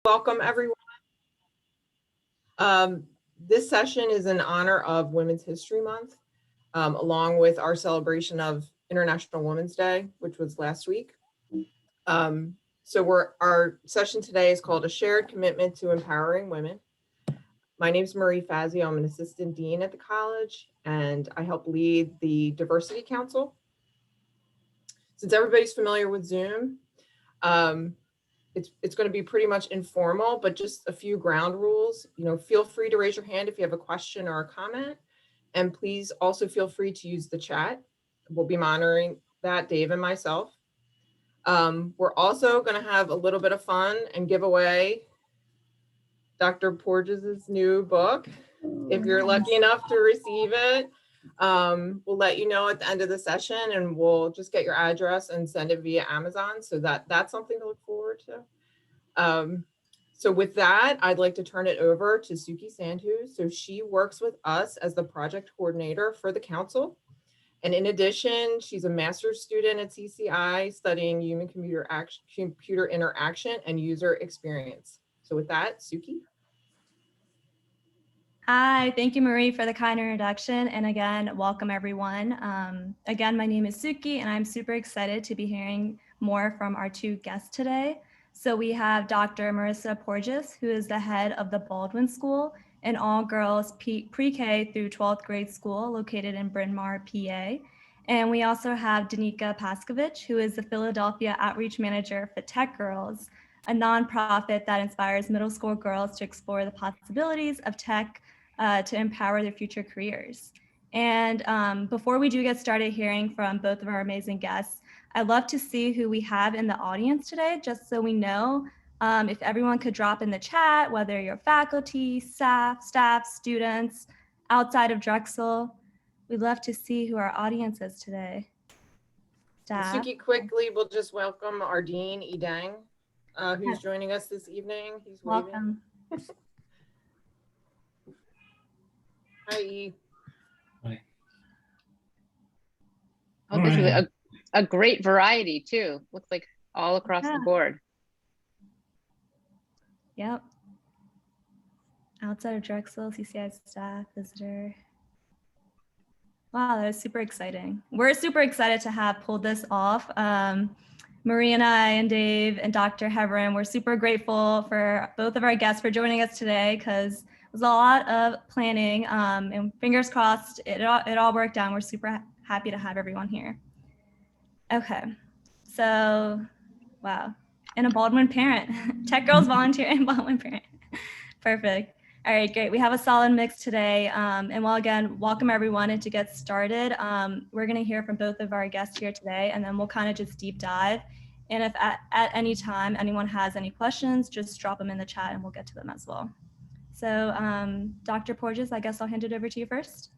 Welcome, everyone. This session is in honor of Women's History Month, along with our celebration of International Women's Day, which was last week. Our session today is called A Shared Commitment to Empowering Women. My name is Marisa Porges. I'm an assistant dean at the college, and I help lead the Diversity Council. Since everybody's familiar with Zoom, it's going to be pretty much informal, but just a few ground rules. Feel free to raise your hand if you have a question or a comment, and please also feel free to use the chat. We'll be monitoring that, Dave and myself. We're also going to have a little bit of fun and give away Dr. Porges' new book. If you're lucky enough to receive it, we'll let you know at the end of the session, and we'll just get your address and send it via Amazon. So that's something to look forward to. So with that, I'd like to turn it over to Suki Sandhu. So she works with us as the project coordinator for the council. And in addition, she's a master's student at CCI studying human-computer interaction and user experience. So with that, Suki. Hi, thank you, Marie, for the kind introduction. And again, welcome everyone. Again, my name is Suki, and I'm super excited to be hearing more from our two guests today. So we have Dr. Marisa Porges, who is the head of the Baldwin School, an all-girls pre-K through 12th grade school located in Bryn Mawr, PA. And we also have Danica Pascavage, who is the Philadelphia Outreach Manager for Tech Girls, a nonprofit that inspires middle school girls to explore the possibilities of tech to empower their future careers. And before we do get started hearing from both of our amazing guests, I'd love to see who we have in the audience today, just so we know. If everyone could drop in the chat, whether you're faculty, staff, students, outside of Drexel, we'd love to see who our audience is today. Staff. Suki, quickly, we'll just welcome our dean, Edang, who's joining us this evening. He's waving. Welcome. Hi. Hi. Oh, this is a great variety too. Looks like all across the board. Yep. Outside of Drexel, CCI staff, visitor. Wow, that was super exciting. We're super excited to have pulled this off. Marie and I and Dave and Dr. Heverin, we're super grateful for both of our guests for joining us today, because it was a lot of planning, and fingers crossed it all worked out. We're super happy to have everyone here. Okay, so wow, and a Baldwin parent, Tech Girls volunteer and Baldwin parent. Perfect. All right, great. We have a solid mix today. And well, again, welcome everyone. And to get started, we're going to hear from both of our guests here today, and then we'll kind of just deep dive. And if at any time anyone has any questions, just drop them in the chat and we'll get to them as well. So Dr. Porges, I guess I'll hand it over to you first.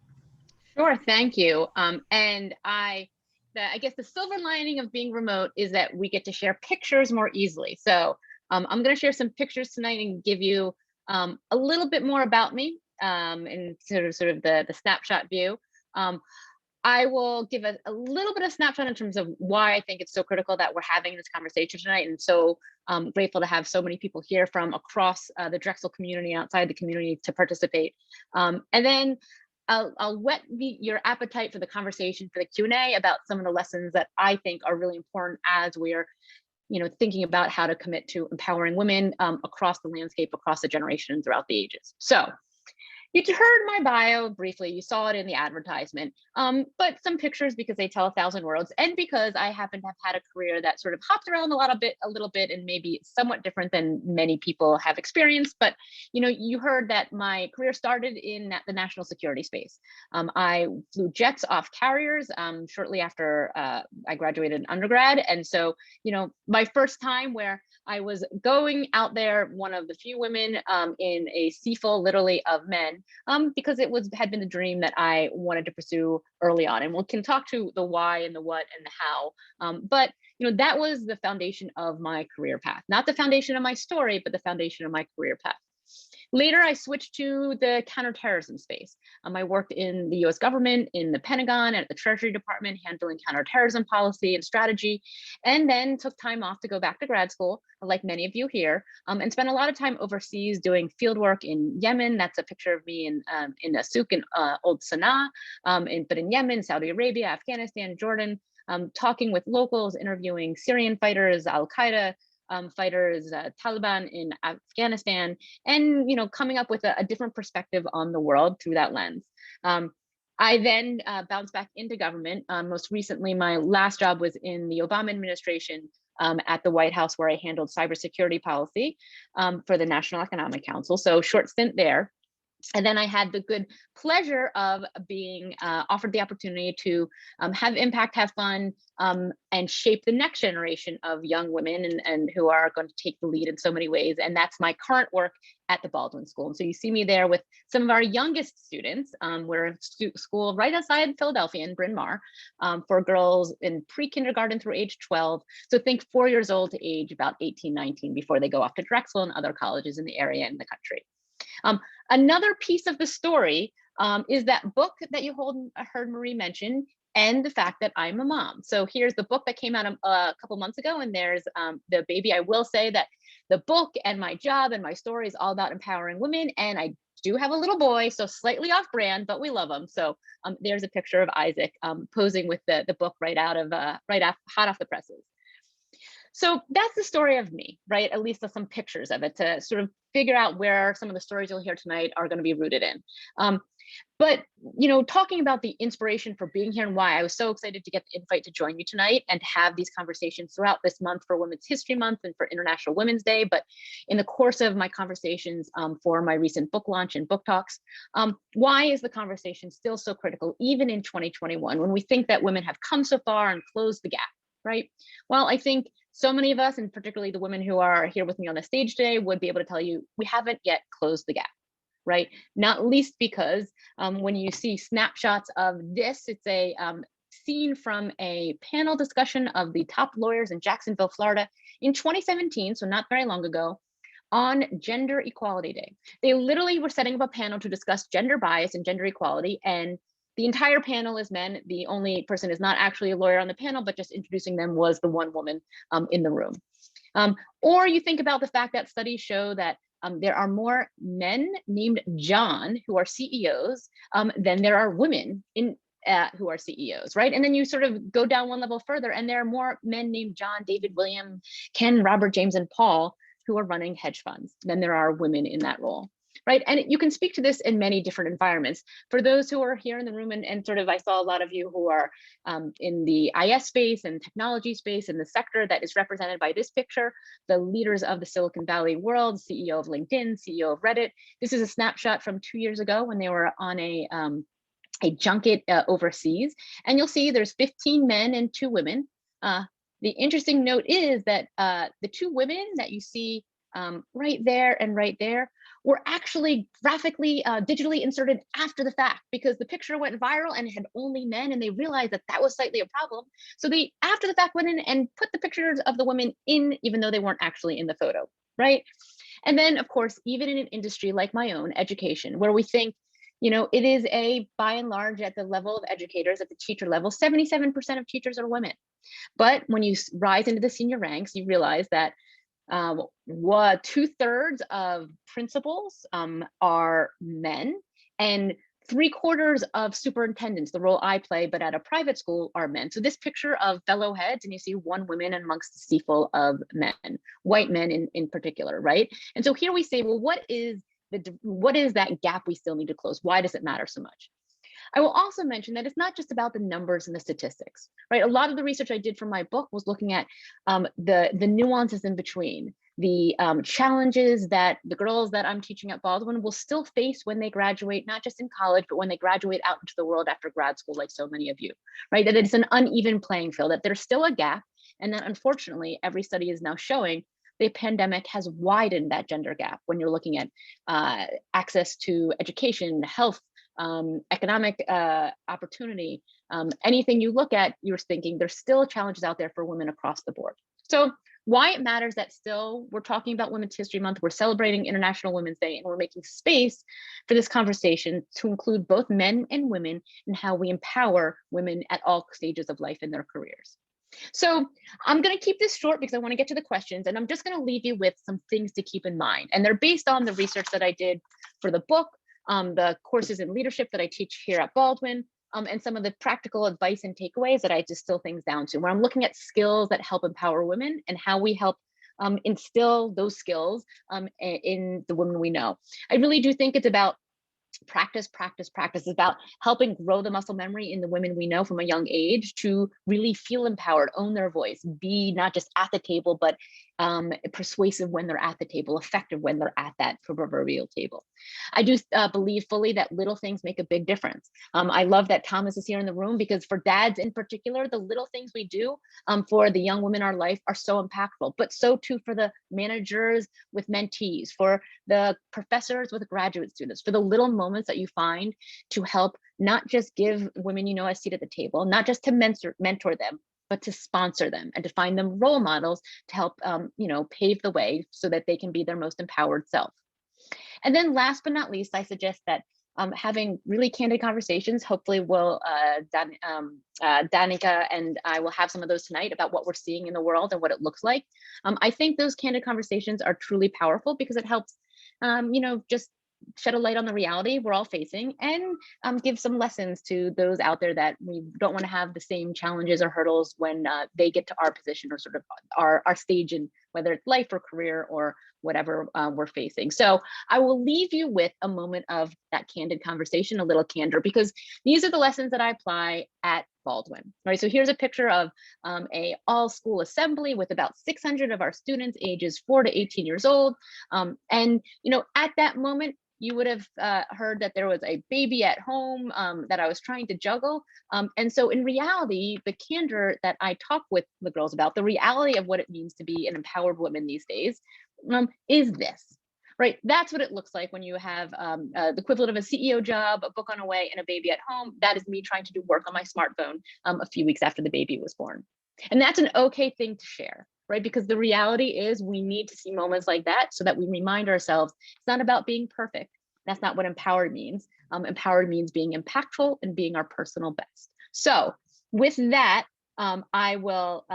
Sure, thank you. And I guess the silver lining of being remote is that we get to share pictures more easily. So I'm going to share some pictures tonight and give you a little bit more about me and sort of the snapshot view. I will give a little bit of snapshot in terms of why I think it's so critical that we're having this conversation tonight, and so grateful to have so many people here from across the Drexel community, outside the community, to participate. And then I'll whet your appetite for the conversation, for the Q&A, about some of the lessons that I think are really important as we're thinking about how to commit to empowering women across the landscape, across the generation, throughout the ages. So you heard my bio briefly, you saw it in the advertisement, but some pictures because they tell 1,000 words, and because I happen to have had a career that sort of hopped around a little bit, and maybe somewhat different than many people have experienced. But you heard that my career started in the national security space. I flew jets off carriers shortly after I graduated undergrad, and so my first time where I was going out there, one of the few women in a sea full, literally, of men, because it had been the dream that I wanted to pursue early on. And we can talk to the why and the what and the how. But that was the foundation of my career path, not the foundation of my story, but the foundation of my career path. Later, I switched to the counterterrorism space. I worked in the US government, in the Pentagon, at the Treasury Department, handling counterterrorism policy and strategy, and then took time off to go back to grad school, like many of you here, and spent a lot of time overseas doing field work in Yemen. That's a picture of me in a souk in Old Sana'a, but in Yemen, Saudi Arabia, Afghanistan, Jordan, talking with locals, interviewing Syrian fighters, Al-Qaeda fighters, Taliban in Afghanistan, and coming up with a different perspective on the world through that lens. I then bounced back into government. Most recently, my last job was in the Obama administration at the White House, where I handled cybersecurity policy for the National Economic Council. So short stint there. And then I had the good pleasure of being offered the opportunity to have impact, have fun, and shape the next generation of young women and who are going to take the lead in so many ways. And that's my current work at the Baldwin School. And so you see me there with some of our youngest students. We're a school right outside Philadelphia in Bryn Mawr for girls in pre-kindergarten through age 12. So think 4 years old to age about 18, 19 before they go off to Drexel and other colleges in the area and the country. Another piece of the story is that book that you heard Marie mention, and the fact that I'm a mom. So here's the book that came out a couple months ago, and there's the baby. I will say that the book and my job and my story is all about empowering women, and I do have a little boy, so slightly off brand, but we love him. So there's a picture of Isaac posing with the book hot off the presses. So that's the story of me, right? At least some pictures of it to sort of figure out where some of the stories you'll hear tonight are going to be rooted in. But talking about the inspiration for being here and why I was so excited to get the invite to join you tonight and to have these conversations throughout this month for Women's History Month and for International Women's Day. But in the course of my conversations for my recent book launch and book talks, why is the conversation still so critical, even in 2021, when we think that women have come so far and closed the gap, right? Well, I think so many of us, and particularly the women who are here with me on the stage today, would be able to tell you we haven't yet closed the gap, right? Not least because when you see snapshots of this, it's a scene from a panel discussion of the top lawyers in Jacksonville, Florida in 2017, so not very long ago, on Gender Equality Day. They literally were setting up a panel to discuss gender bias and gender equality, and the entire panel is men. The only person is not actually a lawyer on the panel, but just introducing them was the one woman in the room. Or you think about the fact that studies show that there are more men named John who are CEOs than there are women who are CEOs, right? And then you sort of go down one level further, and there are more men named John, David, William, Ken, Robert, James, and Paul who are running hedge funds than there are women in that role. Right. And you can speak to this in many different environments. For those who are here in the room and sort of, I saw a lot of you who are in the IS space and technology space and the sector that is represented by this picture, the leaders of the Silicon Valley world, CEO of LinkedIn, CEO of Reddit. This is a snapshot from 2 years ago when they were on a junket overseas. And you'll see there's 15 men and 2 women. The interesting note is that the 2 women that you see right there and right there were actually graphically, digitally inserted after the fact, because the picture went viral and it had only men, and they realized that that was slightly a problem. So they, after the fact, went in and put the pictures of the women in, even though they weren't actually in the photo, right? And then, of course, even in an industry like my own, education, where we think, it is by and large, at the level of educators, at the teacher level, 77% of teachers are women. But when you rise into the senior ranks, you realize that 2/3 of principals are men, and 3/4 of superintendents, the role I play, but at a private school, are men. So this picture of fellow heads, and you see 1 woman amongst a sea full of men, white men in particular, right? And so here we say, well, what is that gap we still need to close? Why does it matter so much? I will also mention that it's not just about the numbers and the statistics, right? A lot of the research I did for my book was looking at the nuances in between, the challenges that the girls that I'm teaching at Baldwin will still face when they graduate, not just in college, but when they graduate out into the world after grad school, like so many of you, right? That it's an uneven playing field, that there's still a gap, and that unfortunately, every study is now showing the pandemic has widened that gender gap when you're looking at access to education, health, economic opportunity. Anything you look at, you're thinking there's still challenges out there for women across the board. So why it matters that still we're talking about Women's History Month, we're celebrating International Women's Day, and we're making space for this conversation to include both men and women and how we empower women at all stages of life in their careers. So I'm going to keep this short because I want to get to the questions, and I'm just going to leave you with some things to keep in mind. And they're based on the research that I did for the book, the courses in leadership that I teach here at Baldwin, and some of the practical advice and takeaways that I distill things down to, where I'm looking at skills that help empower women and how we help instill those skills in the women we know. I really do think it's about practice. It's about helping grow the muscle memory in the women we know from a young age to really feel empowered, own their voice, be not just at the table, but persuasive when they're at the table, effective when they're at that proverbial table. I do believe fully that little things make a big difference. I love that Thomas is here in the room, because for dads in particular, the little things we do for the young women in our life are so impactful, but so too for the managers with mentees, for the professors with graduate students, for the little moments that you find to help not just give women you know a seat at the table, not just to mentor them, but to sponsor them and to find them role models to help pave the way so that they can be their most empowered self. And then last but not least, I suggest that having really candid conversations, hopefully Danica and I will have some of those tonight about what we're seeing in the world and what it looks like. I think those candid conversations are truly powerful because it helps, just shed a light on the reality we're all facing, and give some lessons to those out there that we don't want to have the same challenges or hurdles when they get to our position or sort of our stage in whether it's life or career or whatever we're facing. So I will leave you with a moment of that candid conversation, a little candor, because these are the lessons that I apply at Baldwin. All right, so here's a picture of a all school assembly with about 600 of our students ages 4 to 18 years old. And at that moment, you would have heard that there was a baby at home that I was trying to juggle. And so in reality, the candor that I talk with the girls about, the reality of what it means to be an empowered woman these days, is this, right? That's what it looks like when you have the equivalent of a CEO job, a book on the way, and a baby at home. That is me trying to do work on my smartphone a few weeks after the baby was born. And that's an okay thing to share, right? Because the reality is we need to see moments like that so that we remind ourselves it's not about being perfect. That's not what empowered means. Empowered means being impactful and being our personal best. So with that, I will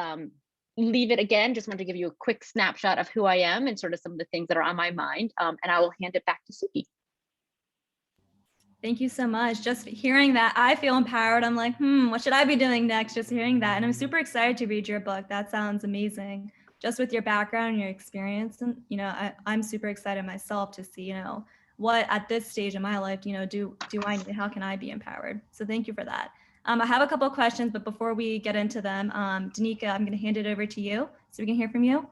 leave it again. Just want to give you a quick snapshot of who I am and sort of some of the things that are on my mind. And I will hand it back to Suki. Thank you so much. Just hearing that, I feel empowered. I'm like, what should I be doing next? Just hearing that. And I'm super excited to read your book. That sounds amazing. Just with your background and your experience. And, I'm super excited myself to see, what at this stage in my life, do I need, how can I be empowered? So thank you for that. I have a couple of questions, but before we get into them, Danica, I'm going to hand it over to you so we can hear from you.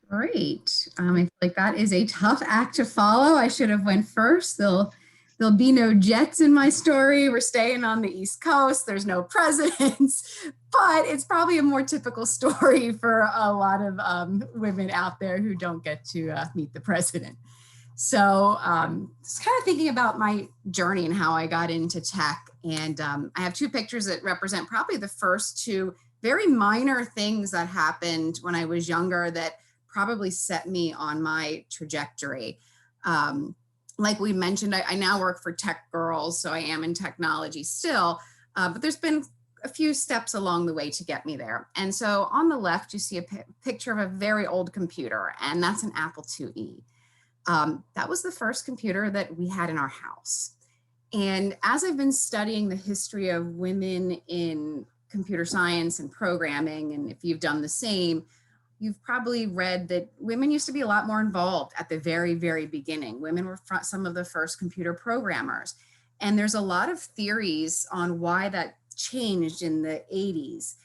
Great. I feel like that is a tough act to follow. I should have went first. There'll be no jets in my story. We're staying on the East Coast. There's no presidents, but it's probably a more typical story for a lot of women out there who don't get to meet the president. So just kind of thinking about my journey and how I got into tech. And I have two pictures that represent probably the first two very minor things that happened when I was younger that probably set me on my trajectory. Like we mentioned, I now work for Tech Girls, so I am in technology still, but there's been a few steps along the way to get me there. And so on the left, you see a picture of a very old computer, and that's an Apple IIe. That was the first computer that we had in our house. And as I've been studying the history of women in computer science and programming, and if you've done the same, you've probably read that women used to be a lot more involved at the very, very beginning. Women were some of the first computer programmers. And there's a lot of theories on why that changed in the 80s,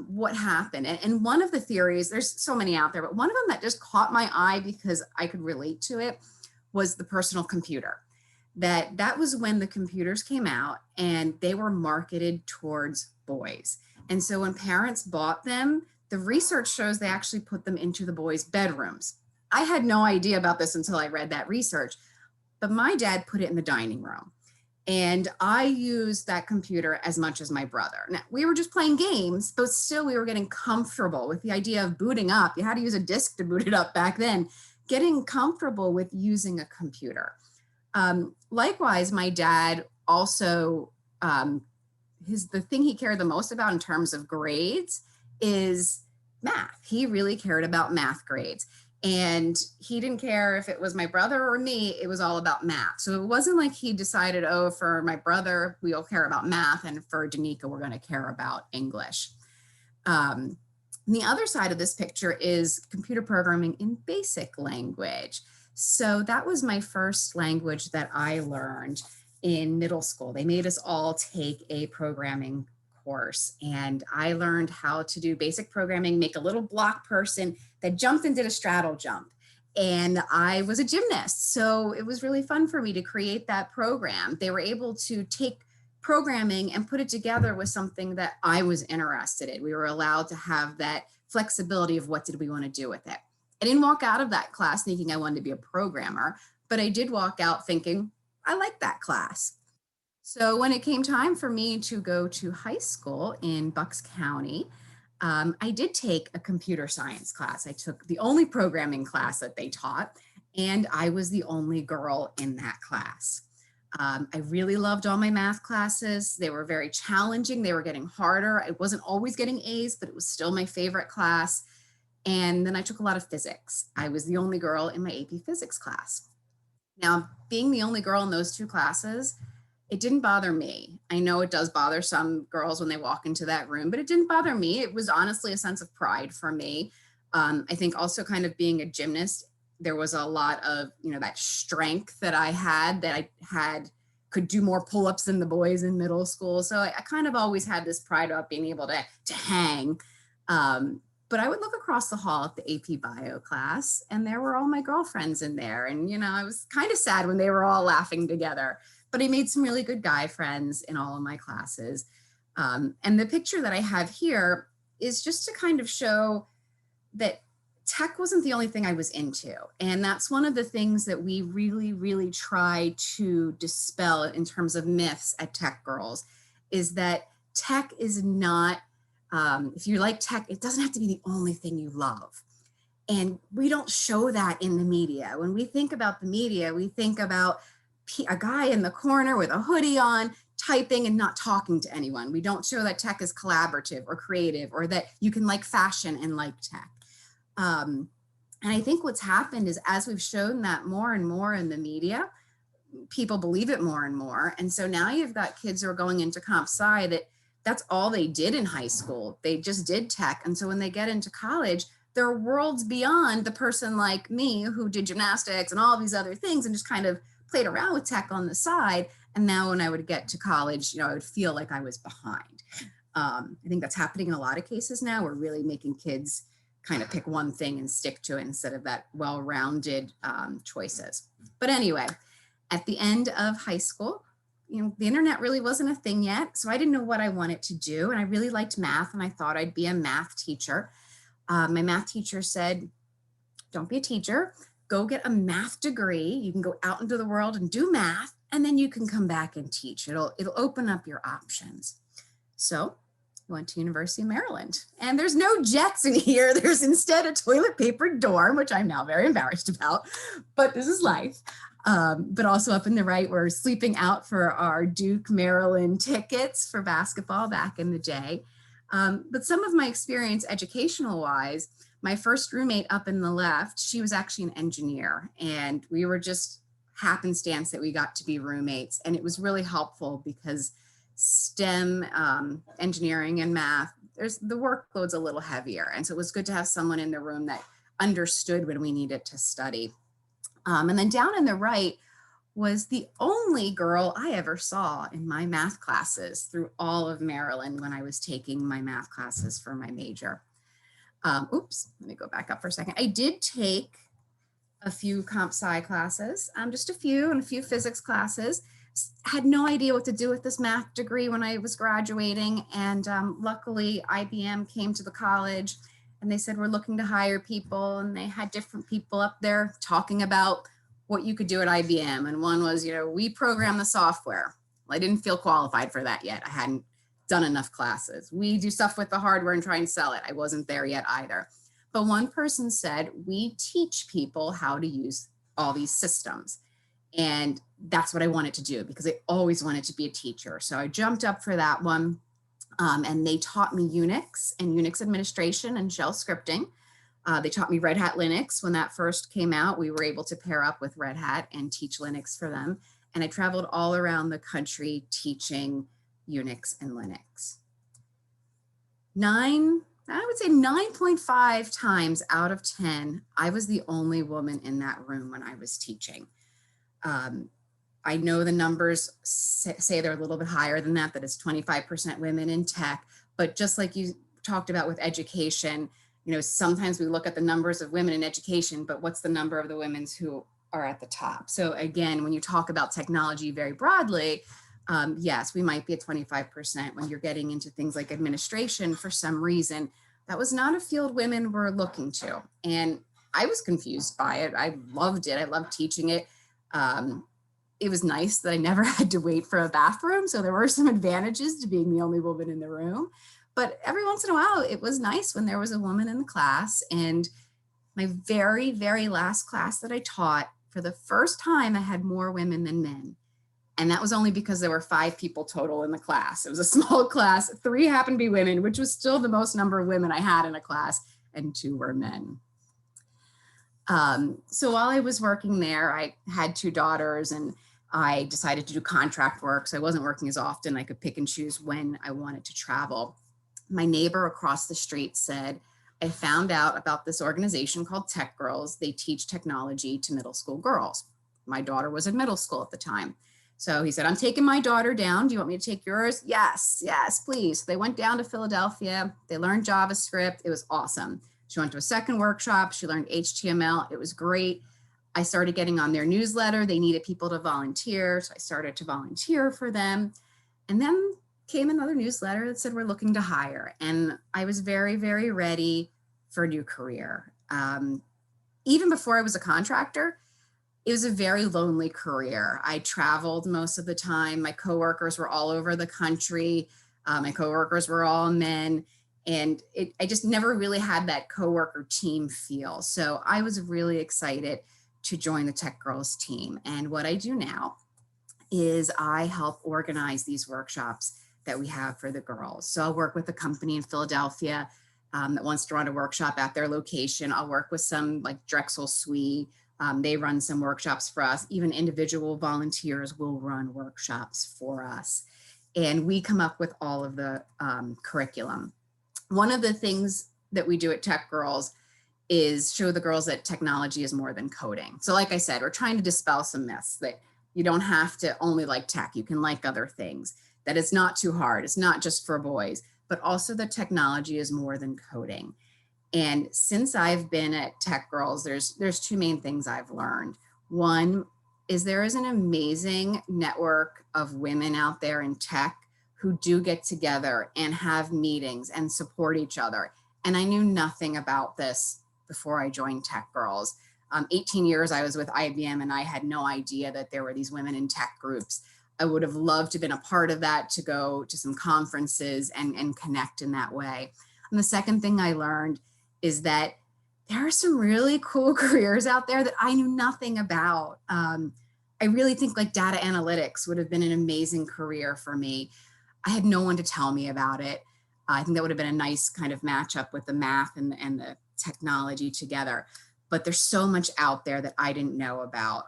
what happened. And one of the theories, there's so many out there, but one of them that just caught my eye because I could relate to it was the personal computer. That was when the computers came out and they were marketed towards boys. And so when parents bought them, the research shows they actually put them into the boys' bedrooms. I had no idea about this until I read that research, but my dad put it in the dining room. And I used that computer as much as my brother. Now, we were just playing games, but still we were getting comfortable with the idea of booting up. You had to use a disk to boot it up back then, getting comfortable with using a computer. Likewise, my dad also, the thing he cared the most about in terms of grades is math. He really cared about math grades. And he didn't care if it was my brother or me, it was all about math. So it wasn't like he decided, oh, for my brother, we'll care about math, and for Danica, we're going to care about English. The other side of this picture is computer programming in basic language. So that was my first language that I learned in middle school. They made us all take a programming course, and I learned how to do basic programming, make a little block person that jumped and did a straddle jump. And I was a gymnast, so it was really fun for me to create that program. They were able to take programming and put it together with something that I was interested in. We were allowed to have that flexibility of what did we want to do with it. I didn't walk out of that class thinking I wanted to be a programmer, but I did walk out thinking I like that class. So when it came time for me to go to high school in Bucks County, I did take a computer science class. I took the only programming class that they taught, and I was the only girl in that class. I really loved all my math classes. They were very challenging. They were getting harder. I wasn't always getting A's, but it was still my favorite class. And then I took a lot of physics. I was the only girl in my AP physics class. Now, being the only girl in those two classes, it didn't bother me. I know it does bother some girls when they walk into that room, but it didn't bother me. It was honestly a sense of pride for me. I think also kind of being a gymnast, there was a lot of, that strength that I could do more pull-ups than the boys in middle school. So I kind of always had this pride about being able to hang. But I would look across the hall at the AP Bio class, and there were all my girlfriends in there. And, I was kind of sad when they were all laughing together. But I made some really good guy friends in all of my classes. And the picture that I have here is just to kind of show that tech wasn't the only thing I was into. And that's one of the things that we really, really try to dispel in terms of myths at Tech Girls, is that tech is not, if you like tech, it doesn't have to be the only thing you love. And we don't show that in the media. When we think about the media, we think about a guy in the corner with a hoodie on, typing and not talking to anyone. We don't show that tech is collaborative or creative, or that you can like fashion and like tech. And I think what's happened is, as we've shown that more and more in the media, people believe it more and more. And so now you've got kids who are going into comp sci that's all they did in high school. They just did tech. And so when they get into college, they're worlds beyond the person like me who did gymnastics and all these other things and just kind of played around with tech on the side. And now when I would get to college, I would feel like I was behind. I think that's happening in a lot of cases now. We're really making kids kind of pick one thing and stick to it instead of that well-rounded choices. But anyway, at the end of high school, the internet really wasn't a thing yet. So I didn't know what I wanted to do. And I really liked math, and I thought I'd be a math teacher. My math teacher said, don't be a teacher. Go get a math degree. You can go out into the world and do math, and then you can come back and teach. It'll open up your options. So I went to University of Maryland, and there's no jets in here. There's instead a toilet paper dorm, which I'm now very embarrassed about, but this is life. But also up in the right, we're sleeping out for our Duke, Maryland tickets for basketball back in the day. But some of my experience educational wise, my first roommate up in the left, she was actually an engineer, and we were just happenstance that we got to be roommates. And it was really helpful because STEM, engineering and math, the workload's a little heavier. And so it was good to have someone in the room that understood when we needed to study. And then down in the right was the only girl I ever saw in my math classes through all of Maryland when I was taking my math classes for my major. Oops, let me go back up for a second. I did take a few comp sci classes, just a few physics classes. Had no idea what to do with this math degree when I was graduating. And luckily IBM came to the college and they said, we're looking to hire people. And they had different people up there talking about what you could do at IBM. And one was, we program the software. Well, I didn't feel qualified for that yet. I hadn't done enough classes. We do stuff with the hardware and try and sell it. I wasn't there yet either. But one person said, we teach people how to use all these systems. And that's what I wanted to do because I always wanted to be a teacher. So I jumped up for that one. And they taught me Unix and Unix administration and shell scripting. They taught me Red Hat Linux. When that first came out, we were able to pair up with Red Hat and teach Linux for them. And I traveled all around the country teaching Unix and Linux. I would say 9.5 times out of 10, I was the only woman in that room when I was teaching. I know the numbers say they're a little bit higher than that, that it's 25% women in tech, but just like you talked about with education, you know, sometimes we look at the numbers of women in education, but what's the number of the women who are at the top? So again, when you talk about technology very broadly, yes, we might be at 25% when you're getting into things like administration for some reason. That was not a field women were looking to. And I was confused by it. I loved it. I loved teaching it. It was nice that I never had to wait for a bathroom. So there were some advantages to being the only woman in the room. But every once in a while, it was nice when there was a woman in the class. And my very, very last class that I taught, for the first time, I had more women than men. And that was only because there were 5 people total in the class. It was a small class. 3 happened to be women, which was still the most number of women I had in a class, and 2 were men. So while I was working there, I had 2 daughters and I decided to do contract work. So I wasn't working as often. I could pick and choose when I wanted to travel. My neighbor across the street said, I found out about this organization called Tech Girls. They teach technology to middle school girls. My daughter was in middle school at the time. So he said, I'm taking my daughter down. Do you want me to take yours? Yes, please. So they went down to Philadelphia. They learned JavaScript. It was awesome. She went to a second workshop. She learned HTML. It was great. I started getting on their newsletter. They needed people to volunteer. So I started to volunteer for them. And then came another newsletter that said, we're looking to hire. And I was very, very ready for a new career. Even before I was a contractor, it was a very lonely career. I traveled most of the time. My coworkers were all over the country. My coworkers were all men. And I just never really had that coworker team feel. So I was really excited to join the Tech Girls team. And what I do now is I help organize these workshops that we have for the girls. So I'll work with a company in Philadelphia that wants to run a workshop at their location. I'll work with some like Drexel SWE. They run some workshops for us. Even individual volunteers will run workshops for us. And we come up with all of the curriculum. One of the things that we do at Tech Girls is show the girls that technology is more than coding. So like I said, we're trying to dispel some myths that you don't have to only like tech, you can like other things, that it's not too hard, it's not just for boys, but also that technology is more than coding. And since I've been at Tech Girls, there's 2 main things I've learned. One is there is an amazing network of women out there in tech who do get together and have meetings and support each other. And I knew nothing about this before I joined Tech Girls. 18 years I was with IBM and I had no idea that there were these women in tech groups. I would have loved to have been a part of that, to go to some conferences and connect in that way. And the second thing I learned is that there are some really cool careers out there that I knew nothing about. I really think like data analytics would have been an amazing career for me. I had no one to tell me about it. I think that would have been a nice kind of matchup with the math and the technology together. But there's so much out there that I didn't know about.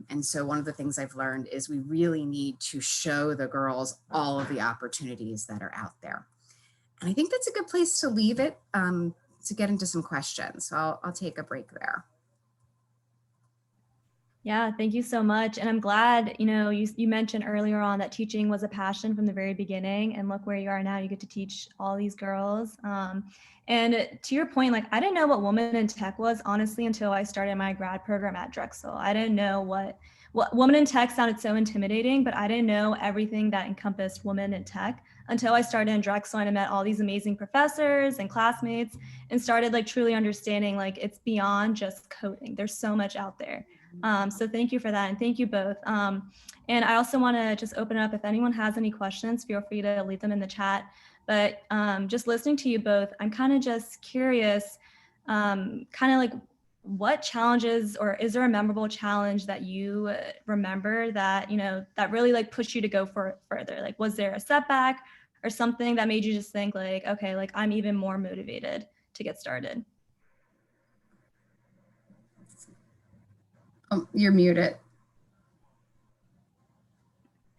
And so one of the things I've learned is we really need to show the girls all of the opportunities that are out there. And I think that's a good place to leave it to get into some questions. So I'll take a break there. Yeah, thank you so much. And I'm glad, you mentioned earlier on that teaching was a passion from the very beginning, and look where you are now, you get to teach all these girls. And to your point, like I didn't know what woman in tech was, honestly, until I started my grad program at Drexel. I didn't know what woman in tech sounded so intimidating, but I didn't know everything that encompassed women in tech until I started in Drexel and I met all these amazing professors and classmates and started like truly understanding like it's beyond just coding. There's so much out there. So thank you for that, and thank you both. And I also want to just open up, if anyone has any questions, feel free to leave them in the chat. But just listening to you both, I'm kind of just curious, kind of like what challenges, or is there a memorable challenge that you remember that, that really like pushed you to go further? Like, was there a setback or something that made you just think like, okay, like I'm even more motivated to get started? Oh, you're muted.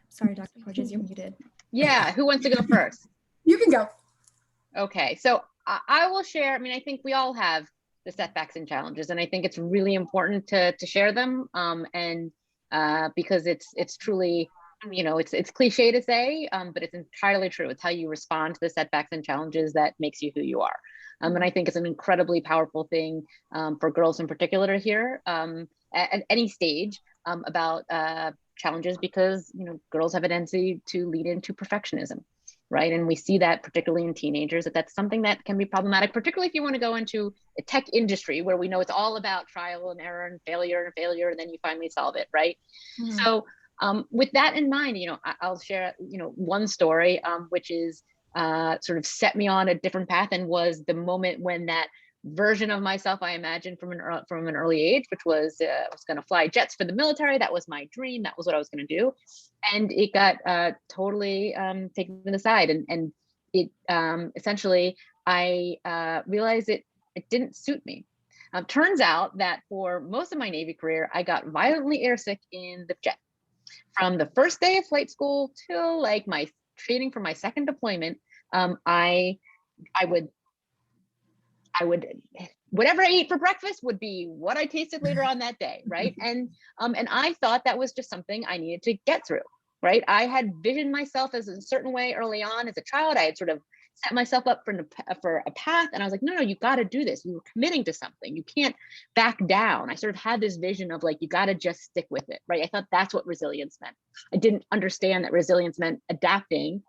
Sorry, Dr. Porges, you're muted. Yeah, who wants to go first? You can go. Okay, so I will share. I mean, I think we all have the setbacks and challenges, and I think it's really important to share them. Because it's truly, it's cliche to say, but it's entirely true. It's how you respond to the setbacks and challenges that makes you who you are. And I think it's an incredibly powerful thing for girls in particular to hear at any stage about challenges, because girls have a tendency to lead into perfectionism, right? And we see that particularly in teenagers, that's something that can be problematic, particularly if you want to go into a tech industry where we know it's all about trial and error and failure, and then you finally solve it, right? Mm-hmm. So with that in mind, I'll share one story which is sort of set me on a different path, and was the moment when that version of myself I imagined from an early age, which was I was going to fly jets for the military. That was my dream. That was what I was going to do, and it got totally taken aside. And it essentially, I realized it didn't suit me. Turns out that for most of my Navy career, I got violently airsick in the jet. From the first day of flight school till like my training for my second deployment, I would whatever I ate for breakfast would be what I tasted later on that day, right? And I thought that was just something I needed to get through, right? I had visioned myself as a certain way early on as a child. I had sort of set myself up for a path, and I was like, no, you got to do this. You were committing to something. You can't back down. I sort of had this vision of like, you got to just stick with it, right? I thought that's what resilience meant. I didn't understand that resilience meant adapting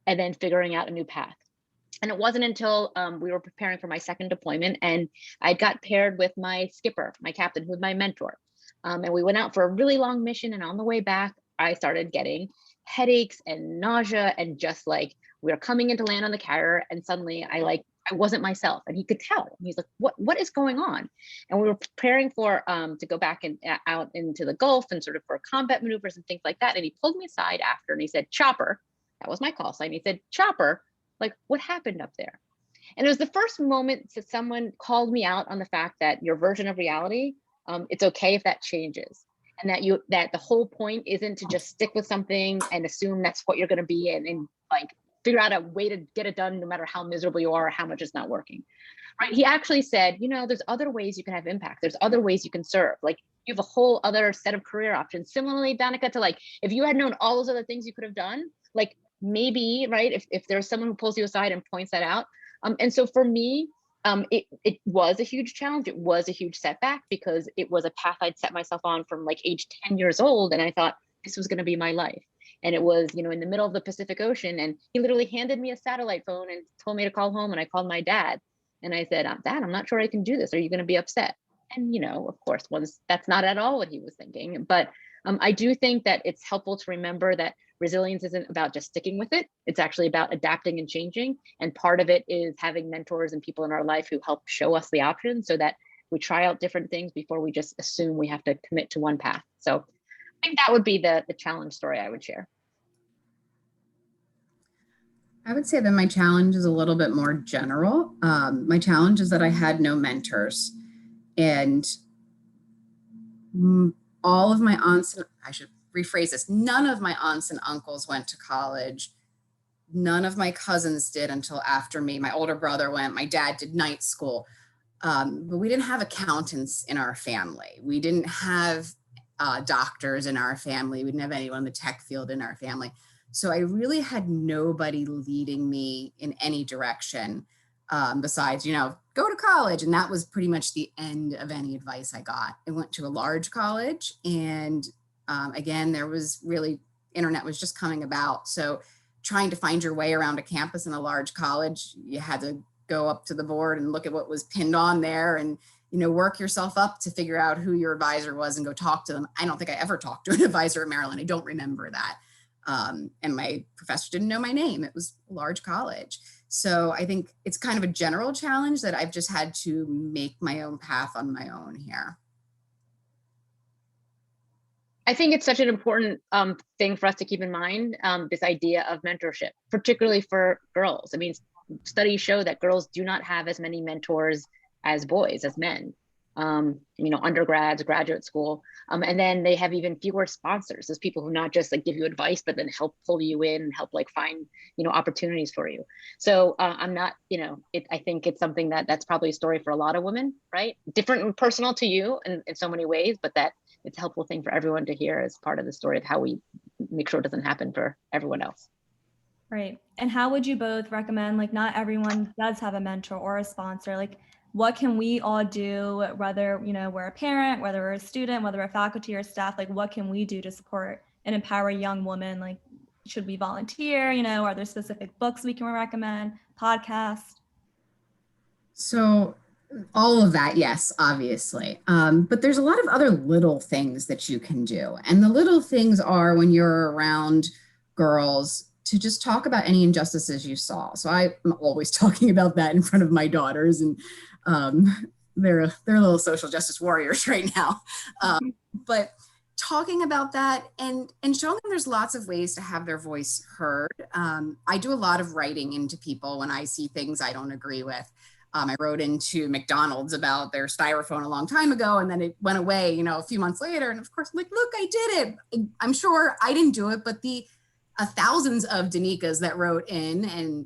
and then figuring out a new path. And it wasn't until we were preparing for my second deployment, and I got paired with my skipper, my captain, who was my mentor. And we went out for a really long mission. And on the way back, I started getting headaches and nausea, and just like we were coming into land on the carrier, and suddenly I wasn't myself, and he could tell. And he's like, what is going on? And we were preparing for to go back out into the Gulf and sort of for combat maneuvers and things like that. And he pulled me aside after, and he said, "Chopper," that was my call sign. He said, "Chopper, like, what happened up there?" And it was the first moment that someone called me out on the fact that your version of reality, it's okay if that changes. And that the whole point isn't to just stick with something and assume that's what you're going to be, and like figure out a way to get it done no matter how miserable you are or how much it's not working, right? He actually said, there's other ways you can have impact. There's other ways you can serve. Like, you have a whole other set of career options. Similarly, Danica, to like, if you had known all those other things you could have done, like maybe, right, if there's someone who pulls you aside and points that out. And so for me, it was a huge challenge. It was a huge setback, because it was a path I'd set myself on from like age 10 years old. And I thought this was going to be my life. And it was, in the middle of the Pacific Ocean. And he literally handed me a satellite phone and told me to call home. And I called my dad, and I said, "Dad, I'm not sure I can do this. Are you going to be upset?" And, of course, that's not at all what he was thinking. But I do think that it's helpful to remember that resilience isn't about just sticking with it. It's actually about adapting and changing. And part of it is having mentors and people in our life who help show us the options, so that we try out different things before we just assume we have to commit to one path. So I think that would be the challenge story I would share. I would say that my challenge is a little bit more general. My challenge is that I had no mentors, and all of my aunts, I should rephrase this, none of my aunts and uncles went to college. None of my cousins did until after me. My older brother went, my dad did night school. But we didn't have accountants in our family. We didn't have doctors in our family. We didn't have anyone in the tech field in our family. So I really had nobody leading me in any direction besides, go to college. And that was pretty much the end of any advice I got. I went to a large college, and again, there was really, internet was just coming about. So trying to find your way around a campus in a large college, you had to go up to the board and look at what was pinned on there. And work yourself up to figure out who your advisor was and go talk to them. I don't think I ever talked to an advisor at Maryland. I don't remember that. And my professor didn't know my name. It was a large college. So I think it's kind of a general challenge that I've just had to make my own path on my own here. I think it's such an important thing for us to keep in mind, this idea of mentorship, particularly for girls. I mean, studies show that girls do not have as many mentors as boys, as men, undergrads, graduate school. And then they have even fewer sponsors. There's people who not just like give you advice, but then help pull you in and help like find, opportunities for you. So I'm not, I think it's something that's probably a story for a lot of women, right? Different and personal to you in so many ways, but that it's a helpful thing for everyone to hear as part of the story of how we make sure it doesn't happen for everyone else. Right. And how would you both recommend, like, not everyone does have a mentor or a sponsor, like, what can we all do, whether, we're a parent, whether we're a student, whether we're faculty or staff, like, what can we do to support and empower young women? Like, should we volunteer? Are there specific books we can recommend, podcasts? So all of that, yes, obviously. But there's a lot of other little things that you can do. And the little things are when you're around girls to just talk about any injustices you saw. So I'm always talking about that in front of my daughters, and they're little social justice warriors right now. But talking about that and showing them there's lots of ways to have their voice heard. I do a lot of writing into people when I see things I don't agree with. I wrote into McDonald's about their styrofoam a long time ago, and then it went away, a few months later. And of course, I'm like, look, I did it. I'm sure I didn't do it, but the thousands of Danicas that wrote in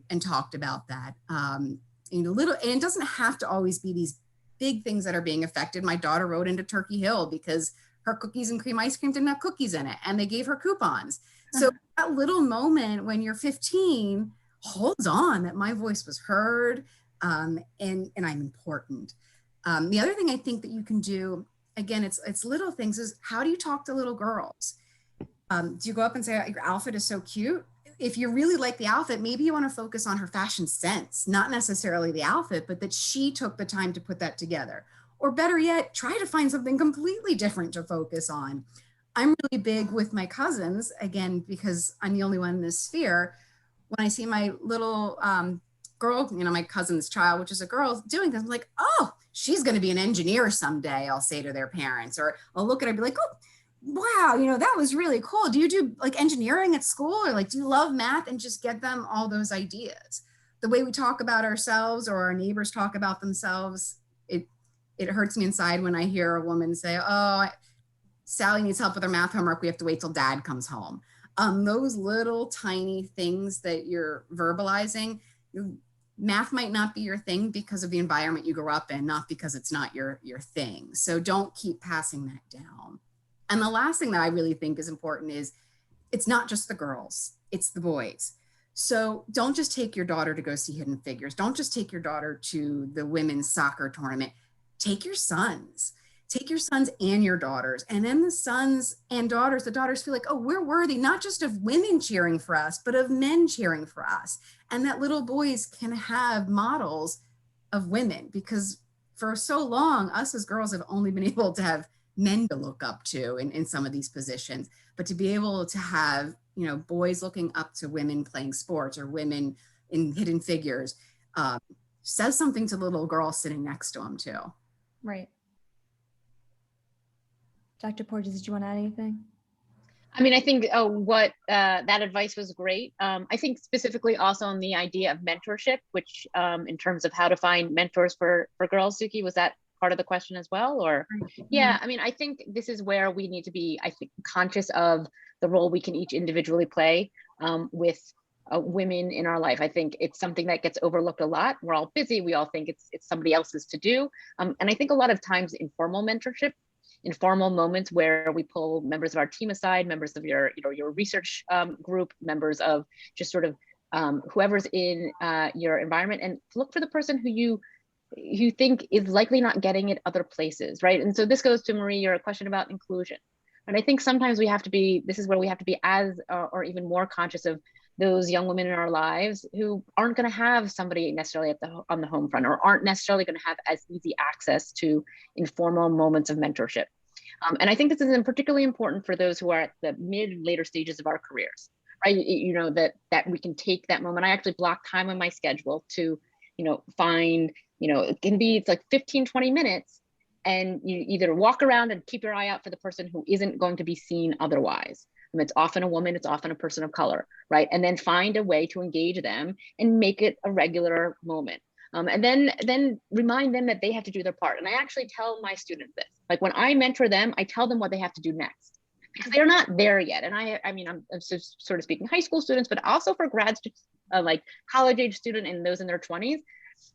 and talked about that. And it doesn't have to always be these big things that are being affected. My daughter wrote into Turkey Hill because her cookies and cream ice cream didn't have cookies in it, and they gave her coupons. So that little moment when you're 15 holds on that my voice was heard. And I'm important. The other thing I think that you can do, again, it's little things, is how do you talk to little girls? Do you go up and say, your outfit is so cute? If you really like the outfit, maybe you want to focus on her fashion sense, not necessarily the outfit, but that she took the time to put that together. Or better yet, try to find something completely different to focus on. I'm really big with my cousins, again, because I'm the only one in this sphere. When I see my little girl, my cousin's child, which is a girl, doing this, I'm like, oh, she's going to be an engineer someday, I'll say to their parents. Or I'll look at her and be like, oh, wow, that was really cool. Do you do like engineering at school? Or like, do you love math? And just get them all those ideas. The way we talk about ourselves or our neighbors talk about themselves, it hurts me inside when I hear a woman say, oh, Sally needs help with her math homework. We have to wait till dad comes home. Those little tiny things that you're verbalizing, math might not be your thing because of the environment you grew up in, not because it's not your thing. So don't keep passing that down. And the last thing that I really think is important is it's not just the girls, it's the boys. So don't just take your daughter to go see Hidden Figures. Don't just take your daughter to the women's soccer tournament. Take your sons. Take your sons and your daughters. And then the sons and daughters, the daughters feel like, oh, we're worthy, not just of women cheering for us, but of men cheering for us. And that little boys can have models of women, because for so long, us as girls have only been able to have men to look up to in some of these positions. But to be able to have, boys looking up to women playing sports or women in Hidden Figures says something to the little girl sitting next to them too. Right. Dr. Porges, did you want to add anything? I mean, I think what that advice was great. I think specifically also on the idea of mentorship, which in terms of how to find mentors for girls, Suki, was that part of the question as well? Or yeah, I mean, I think this is where we need to be, I think, conscious of the role we can each individually play with women in our life. I think it's something that gets overlooked a lot. We're all busy. We all think it's somebody else's to do. And I think a lot of times informal mentorship, informal moments where we pull members of our team aside, members of your research group, members of just sort of whoever's in your environment, and look for the person who you think is likely not getting it other places, right? And so this goes to Marie, your question about inclusion. And I think sometimes we have to be, this is where we have to be as or even more conscious of those young women in our lives who aren't going to have somebody necessarily on the home front, or aren't necessarily going to have as easy access to informal moments of mentorship. And I think this is particularly important for those who are at the later stages of our careers, right? You know, that we can take that moment. I actually block time on my schedule to, find, it's like 15, 20 minutes, and you either walk around and keep your eye out for the person who isn't going to be seen otherwise. It's often a woman, it's often a person of color, right? And then find a way to engage them and make it a regular moment. And then remind them that they have to do their part. And I actually tell my students this, like when I mentor them, I tell them what they have to do next, because they're not there yet. And I'm sort of speaking high school students, but also for grad students, like college age student and those in their 20s,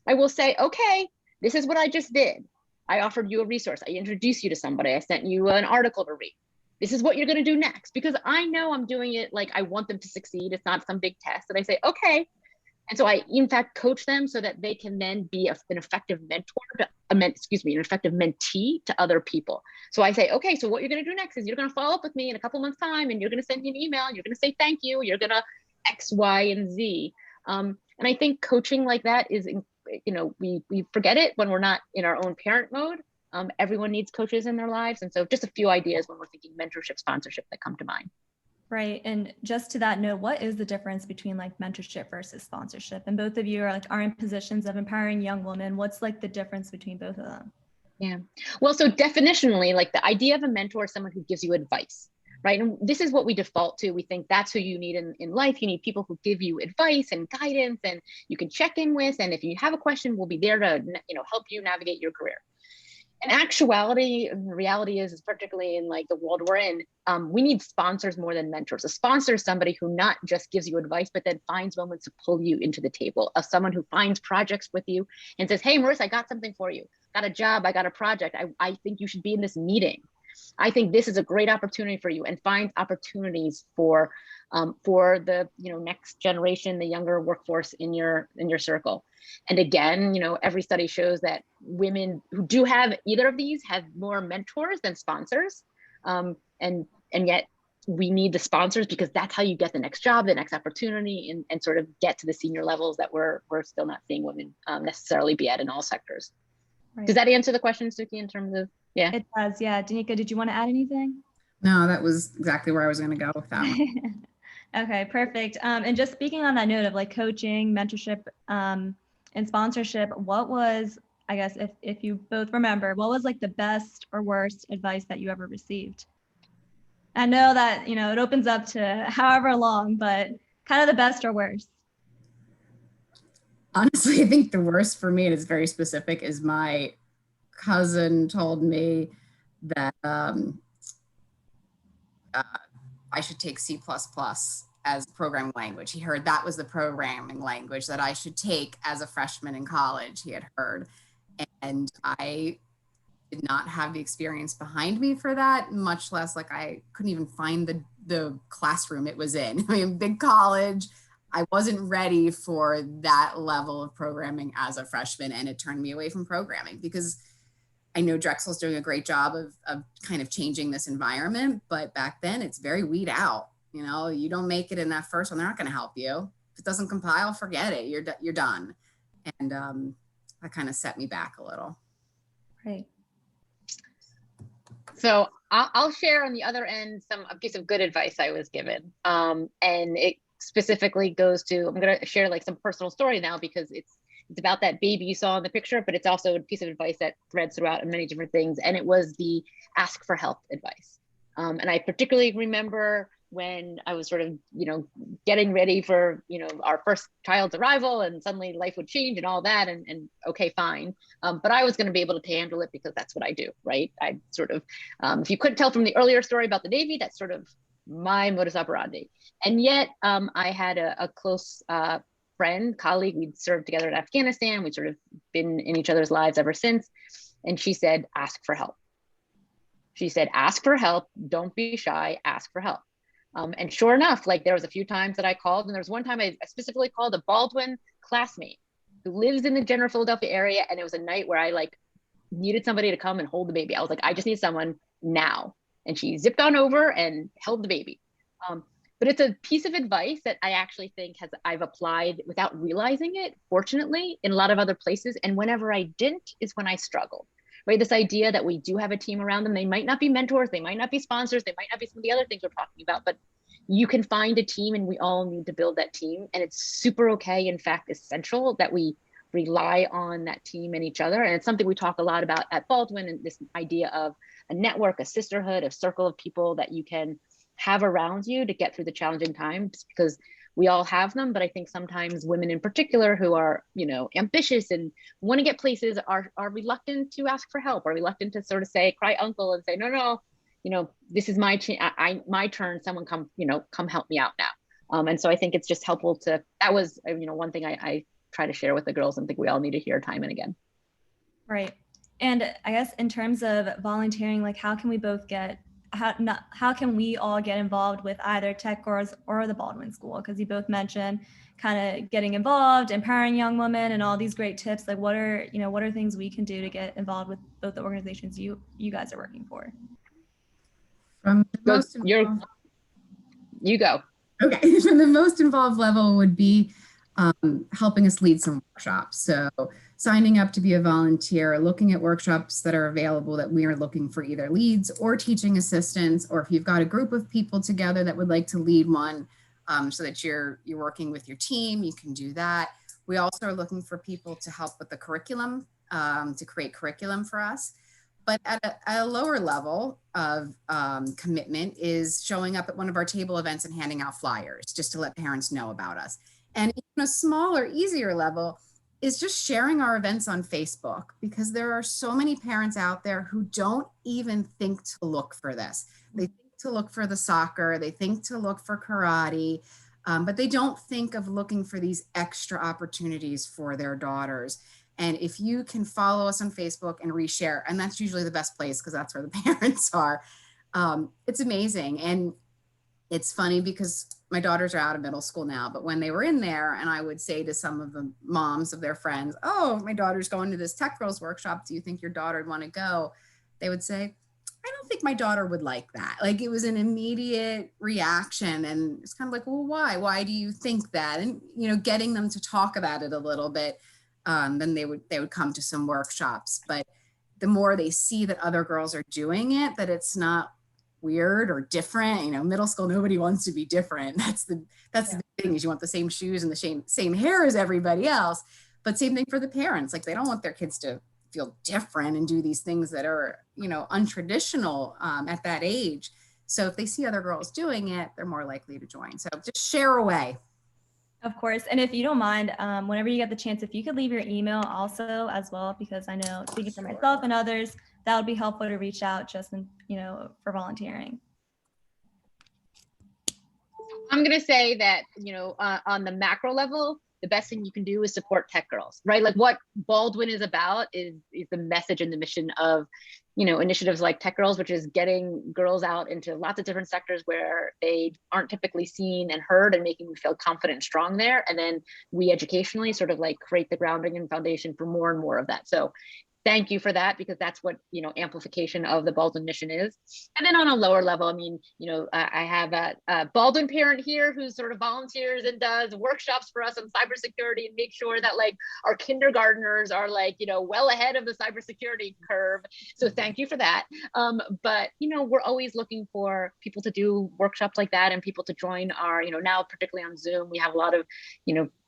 I will say, okay, this is what I just did. I offered you a resource. I introduced you to somebody. I sent you an article to read. This is what you're going to do next, because I know I'm doing it like I want them to succeed. It's not some big test. And I say, okay. And so I, in fact, coach them so that they can then be an effective mentor, an effective mentee to other people. So I say, okay, so what you're going to do next is you're going to follow up with me in a couple months' time, and you're going to send me an email, and you're going to say thank you. You're going to X, Y, and Z. And I think coaching like that is, we forget it when we're not in our own parent mode. Everyone needs coaches in their lives. And so just a few ideas when we're thinking mentorship, sponsorship that come to mind. Right. And just to that note, what is the difference between like mentorship versus sponsorship? And both of you are in positions of empowering young women. What's like the difference between both of them? Yeah. Well, so definitionally, like the idea of a mentor is someone who gives you advice, right? And this is what we default to. We think that's who you need in life. You need people who give you advice and guidance, and you can check in with. And if you have a question, we'll be there to, help you navigate your career. In actuality, and the reality is particularly in like the world we're in, we need sponsors more than mentors. A sponsor is somebody who not just gives you advice, but then finds moments to pull you into the table. Someone who finds projects with you and says, hey, Marissa, I got something for you. Got a job, I got a project. I think you should be in this meeting. I think this is a great opportunity for you, and finds opportunities for the next generation, the younger workforce in your circle. And again, every study shows that women who do have either of these have more mentors than sponsors, and yet we need the sponsors, because that's how you get the next job, the next opportunity, and sort of get to the senior levels that we're still not seeing women necessarily be at in all sectors. Right. Does that answer the question, Suki, in terms of? Yeah, it does. Yeah. Danica, did you want to add anything? No, that was exactly where I was going to go with that one. Okay, perfect. And just speaking on that note of like coaching, mentorship, and sponsorship, what was, I guess, if you both remember, what was like the best or worst advice that you ever received? I know that, it opens up to however long, but kind of the best or worst. Honestly, I think the worst for me, and it's very specific, is my cousin told me that I should take C++ as programming language. He heard that was the programming language that I should take as a freshman in college, he had heard. And I did not have the experience behind me for that, much less like I couldn't even find the classroom it was in. I mean, big college, I wasn't ready for that level of programming as a freshman, and it turned me away from programming, because I know Drexel's doing a great job of kind of changing this environment, but back then it's very weed out. You don't make it in that first one, they're not going to help you. If it doesn't compile, forget it. You're done. And that kind of set me back a little. Right. So I'll share on the other end a piece of good advice I was given. And it specifically goes to, I'm going to share like some personal story now, because it's about that baby you saw in the picture, but it's also a piece of advice that threads throughout many different things. And it was the ask for help advice. And I particularly remember when I was sort of, getting ready for, our first child's arrival, and suddenly life would change and all that, and okay, fine. But I was going to be able to handle it, because that's what I do, right? I sort of, if you couldn't tell from the earlier story about the Navy, that's sort of my modus operandi. And yet I had a close friend, colleague, we'd served together in Afghanistan. We'd sort of been in each other's lives ever since. And she said, ask for help. She said, ask for help. Don't be shy, ask for help. And sure enough, like there was a few times that I called, and there was one time I specifically called a Baldwin classmate who lives in the general Philadelphia area. And it was a night where I like needed somebody to come and hold the baby. I was like, I just need someone now. And she zipped on over and held the baby. But it's a piece of advice that I actually think I've applied without realizing it, fortunately, in a lot of other places. And whenever I didn't is when I struggled, right? This idea that we do have a team around them. They might not be mentors, they might not be sponsors, they might not be some of the other things we're talking about, but you can find a team, and we all need to build that team. And it's super okay, in fact, essential that we rely on that team and each other. And it's something we talk a lot about at Baldwin, and this idea of a network, a sisterhood, a circle of people that you can have around you to get through the challenging times, because we all have them. But I think sometimes women in particular who are, ambitious and want to get places are reluctant to ask for help, or reluctant to sort of say, cry uncle, and say, no, this is my my turn. Someone come help me out now. And so I think it's just helpful that was, one thing I try to share with the girls and think we all need to hear time and again. Right. And I guess in terms of volunteering, like how can we all get involved with either Tech Girls or the Baldwin School? Because you both mentioned kind of getting involved, empowering young women, and all these great tips. Like what are things we can do to get involved with both the organizations you guys are working for? From the most you go. Okay, from the most involved level would be helping us lead some workshops. So signing up to be a volunteer, looking at workshops that are available that we are looking for either leads or teaching assistants, or if you've got a group of people together that would like to lead one so that you're working with your team, you can do that. We also are looking for people to help with the curriculum, to create curriculum for us. But at a lower level of commitment is showing up at one of our table events and handing out flyers just to let parents know about us. And even a smaller, easier level is just sharing our events on Facebook, because there are so many parents out there who don't even think to look for this. They think to look for the soccer, they think to look for karate, but they don't think of looking for these extra opportunities for their daughters. And if you can follow us on Facebook and reshare, and that's usually the best place because that's where the parents are, it's amazing. And it's funny because my daughters are out of middle school now, but when they were in there and I would say to some of the moms of their friends, oh, my daughter's going to this Tech Girls workshop. Do you think your daughter would want to go? They would say, I don't think my daughter would like that. Like, it was an immediate reaction. And it's kind of like, well, why? Why do you think that? And, getting them to talk about it a little bit, then they would come to some workshops. But the more they see that other girls are doing it, that it's not weird or different. Middle school, nobody wants to be different. That's the big thing, is you want the same shoes and the same hair as everybody else. But same thing for the parents. Like, they don't want their kids to feel different and do these things that are, untraditional at that age. So if they see other girls doing it, they're more likely to join. So just share away. Of course. And if you don't mind, whenever you get the chance, if you could leave your email also as well, because I know, speaking for myself and others, that would be helpful to reach out just for volunteering. I'm going to say that, on the macro level, the best thing you can do is support Tech Girls, right? Like, what Baldwin is about is the message and the mission of, initiatives like Tech Girls, which is getting girls out into lots of different sectors where they aren't typically seen and heard, and making them feel confident and strong there. And then we educationally sort of like create the grounding and foundation for more and more of that. So thank you for that, because that's what, amplification of the Baldwin mission is. And then on a lower level, I mean, I have a Baldwin parent here who sort of volunteers and does workshops for us on cybersecurity, and make sure that like our kindergartners are like, well ahead of the cybersecurity curve. So thank you for that. But, we're always looking for people to do workshops like that, and people to join our, now particularly on Zoom, we have a lot of,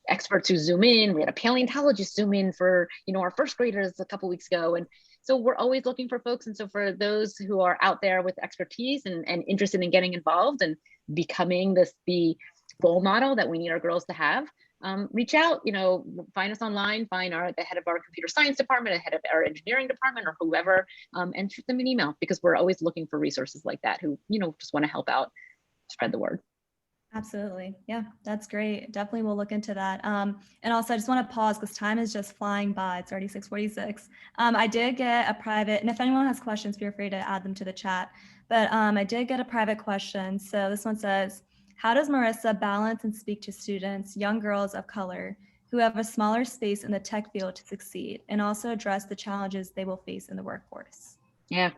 experts who Zoom in. We had a paleontologist Zoom in for, our first graders a couple weeks ago. And so we're always looking for folks. And so for those who are out there with expertise and interested in getting involved and becoming the role model that we need our girls to have, reach out, find us online, find the head of our computer science department, the head of our engineering department, or whoever, and shoot them an email, because we're always looking for resources like that who, just want to help out, spread the word. Absolutely. Yeah, that's great. Definitely we'll look into that. And also I just want to pause because time is just flying by. It's already 6:46. I did get a private, and if anyone has questions, feel free to add them to the chat. But I did get a private question. So this one says, how does Marisa balance and speak to students, young girls of color, who have a smaller space in the tech field to succeed, and also address the challenges they will face in the workforce? Yeah,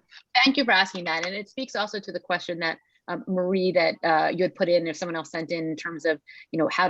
thank you for asking that. And it speaks also to the question that Marie, that you had put in, or someone else sent in terms of, how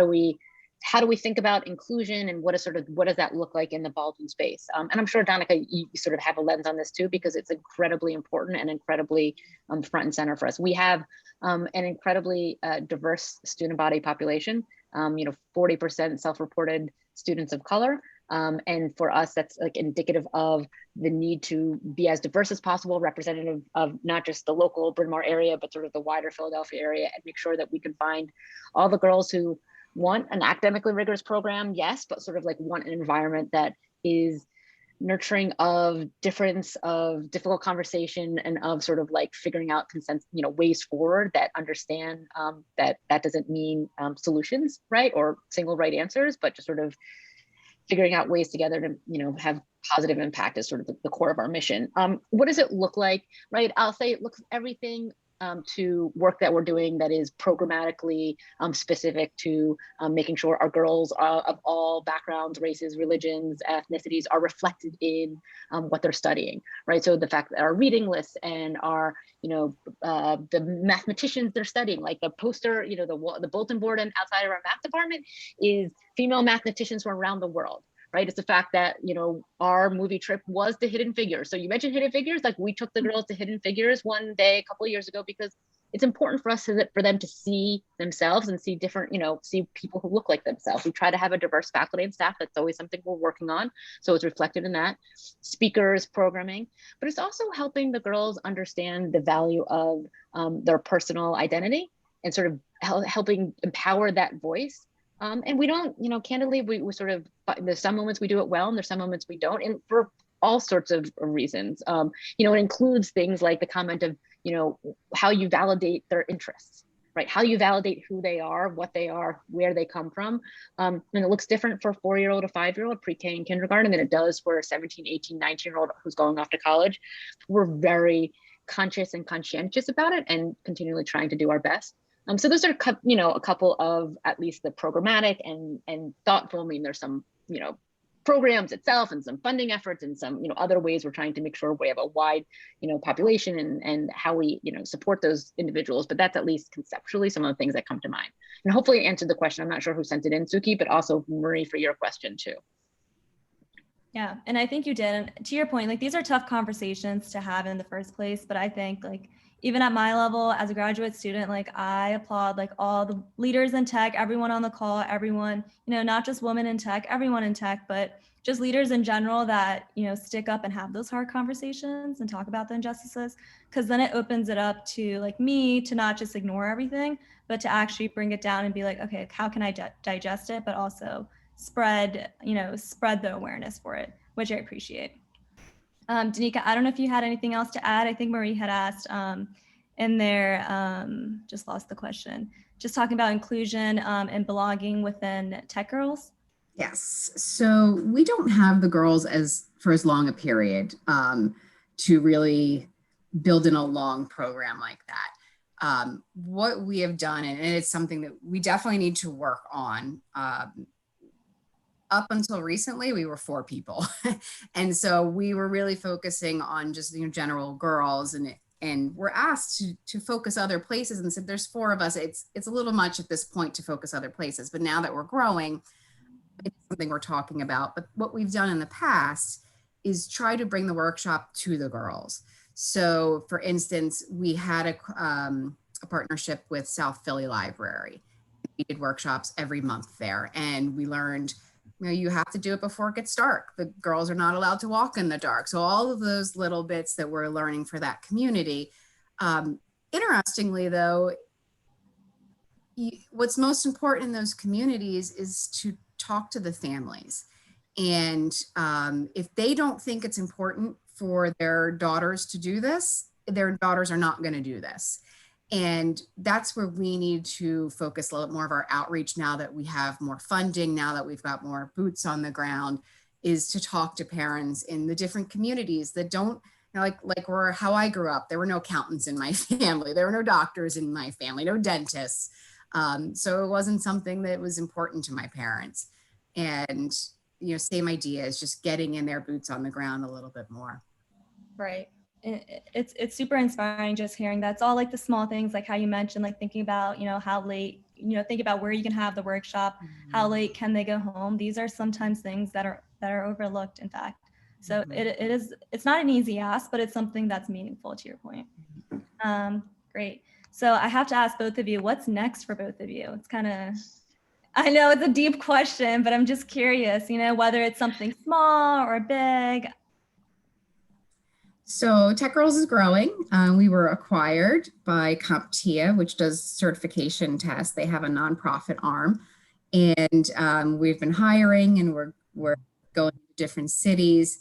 do we think about inclusion, and what does that look like in the Baldwin space? And I'm sure, Danica, you sort of have a lens on this too, because it's incredibly important and incredibly front and center for us. We have an incredibly diverse student body population, 40% self-reported students of color. And for us, that's like indicative of the need to be as diverse as possible, representative of not just the local Bryn Mawr area, but sort of the wider Philadelphia area, and make sure that we can find all the girls who want an academically rigorous program, yes, but sort of like want an environment that is nurturing of difference, of difficult conversation, and of sort of like figuring out consensus, ways forward that understand that doesn't mean solutions, right, or single right answers, but just sort of figuring out ways together to, have positive impact is sort of the core of our mission. What does it look like, right? I'll say it looks everything to work that we're doing that is programmatically specific to making sure our girls of all backgrounds, races, religions, ethnicities are reflected in what they're studying, right? So the fact that our reading lists and our, the mathematicians they're studying, like the poster, the bulletin board and outside of our math department is female mathematicians from around the world. Right, it's the fact that our movie trip was to Hidden Figures. So you mentioned Hidden Figures, like we took the girls to Hidden Figures one day a couple of years ago because it's important for us for them to see themselves and see different, see people who look like themselves. We try to have a diverse faculty and staff. That's always something we're working on. So it's reflected in that. Speakers, programming, but it's also helping the girls understand the value of their personal identity and sort of helping empower that voice. And we don't, candidly, we sort of, there's some moments we do it well and there's some moments we don't, and for all sorts of reasons. It includes things like the comment of, how you validate their interests, right? How you validate who they are, what they are, where they come from. And it looks different for a 4-year-old, a 5-year-old, pre-K and kindergarten than it does for a 17, 18, 19-year-old who's going off to college. We're very conscious and conscientious about it and continually trying to do our best. So those are, a couple of at least the programmatic and thoughtful. I mean, there's some, programs itself and some funding efforts and some, other ways we're trying to make sure we have a wide, population and how we, support those individuals. But that's at least conceptually some of the things that come to mind. And hopefully I answered the question. I'm not sure who sent it in, Suki, but also Marie for your question too. Yeah, and I think you did. And to your point, like these are tough conversations to have in the first place, but I think like even at my level as a graduate student, like I applaud like all the leaders in tech, everyone on the call, everyone, not just women in tech, everyone in tech, but just leaders in general that, stick up and have those hard conversations and talk about the injustices, because then it opens it up to like me to not just ignore everything, but to actually bring it down and be like, okay, how can I digest it, but also spread the awareness for it, which I appreciate. Danica, I don't know if you had anything else to add. I think Marie had asked in there, just lost the question, just talking about inclusion and belonging within Tech Girls. Yes, so we don't have the girls for as long a period to really build in a long program like that. What we have done, and it's something that we definitely need to work on, up until recently, we were 4 people. And so we were really focusing on just, general girls, and we're asked to focus other places and said, there's 4 of us. It's a little much at this point to focus other places, but now that we're growing, it's something we're talking about. But what we've done in the past is try to bring the workshop to the girls. So for instance, we had a partnership with South Philly Library. We did workshops every month there, and we learned, you have to do it before it gets dark. The girls are not allowed to walk in the dark. So all of those little bits that we're learning for that community. Interestingly though, what's most important in those communities is to talk to the families. And if they don't think it's important for their daughters to do this, their daughters are not going to do this. And that's where we need to focus a little more of our outreach now that we have more funding, now that we've got more boots on the ground, is to talk to parents in the different communities that don't, like how I grew up. There were no accountants in my family. There were no doctors in my family, no dentists. So it wasn't something that was important to my parents. And, same idea is just getting in their boots on the ground a little bit more. Right. it's super inspiring just hearing that. It's all like the small things, like how you mentioned, like thinking about, how late, think about where you can have the workshop, how late can they go home. These are sometimes things that are overlooked, in fact. So it's not an easy ask, but it's something that's meaningful, to your point. Great. So I have to ask both of you, what's next for both of you? It's kind of, I know it's a deep question, but I'm just curious, whether it's something small or big. So Tech Girls is growing. We were acquired by CompTIA, which does certification tests. They have a nonprofit arm, and we've been hiring, and we're going to different cities.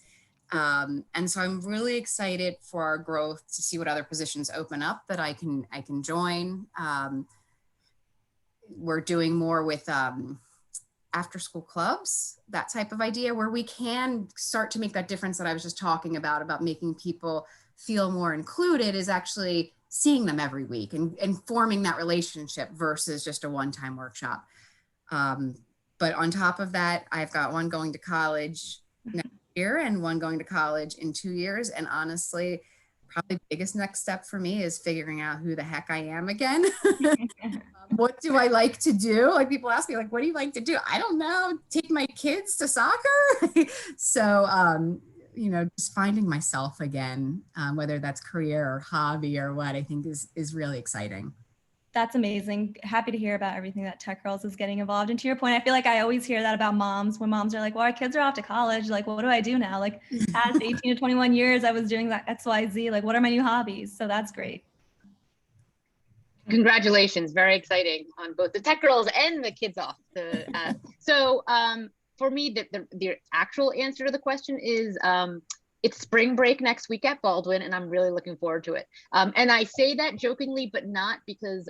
And so I'm really excited for our growth to see what other positions open up that I can join. We're doing more with after school clubs, that type of idea, where we can start to make that difference that I was just talking about making people feel more included, is actually seeing them every week and forming that relationship versus just a one-time workshop. But on top of that, I've got one going to college next year and one going to college in 2 years. And honestly, probably the biggest next step for me is figuring out who the heck I am again. What do I like to do? Like, people ask me, like, what do you like to do? I don't know. Take my kids to soccer. So, just finding myself again, whether that's career or hobby or what, I think is really exciting. That's amazing. Happy to hear about everything that Tech Girls is getting involved. And to your point, I feel like I always hear that about moms, when moms are like, well, our kids are off to college. Like, what do I do now? Like, past 18 to 21 years, I was doing that XYZ. Like, what are my new hobbies? So that's great. Congratulations. Very exciting on both the Tech Girls and the kids off. For me, the actual answer to the question is, it's spring break next week at Baldwin, and I'm really looking forward to it. And I say that jokingly, but not, because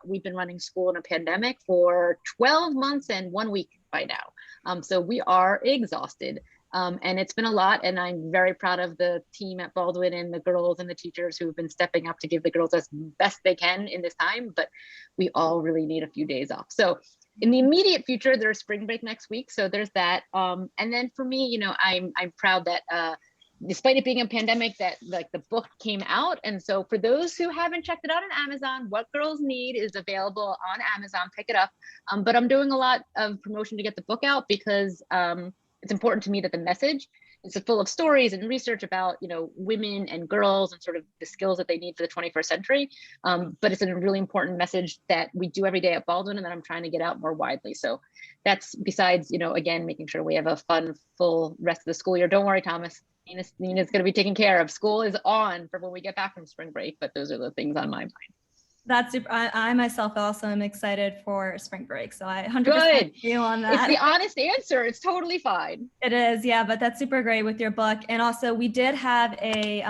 we've been running school in a pandemic for 12 months and 1 week by now. So we are exhausted. And it's been a lot, and I'm very proud of the team at Baldwin and the girls and the teachers who've been stepping up to give the girls as best they can in this time, but we all really need a few days off. So in the immediate future, there's spring break next week. So there's that. And then for me, I'm proud that despite it being a pandemic, that like the book came out. And so for those who haven't checked it out on Amazon, What Girls Need is available on Amazon. Pick it up. But I'm doing a lot of promotion to get the book out, because it's important to me that the message is full of stories and research about, women and girls and sort of the skills that they need for the 21st century. But it's a really important message that we do every day at Baldwin, and that I'm trying to get out more widely. So that's besides, again, making sure we have a fun, full rest of the school year. Don't worry, Thomas. Nina's going to be taken care of. School is on for when we get back from spring break, but those are the things on my mind. That's super. I myself also am excited for spring break. So I 100% agree on that. It's the honest answer. It's totally fine. It is. Yeah, but that's super great with your book. And also we did have a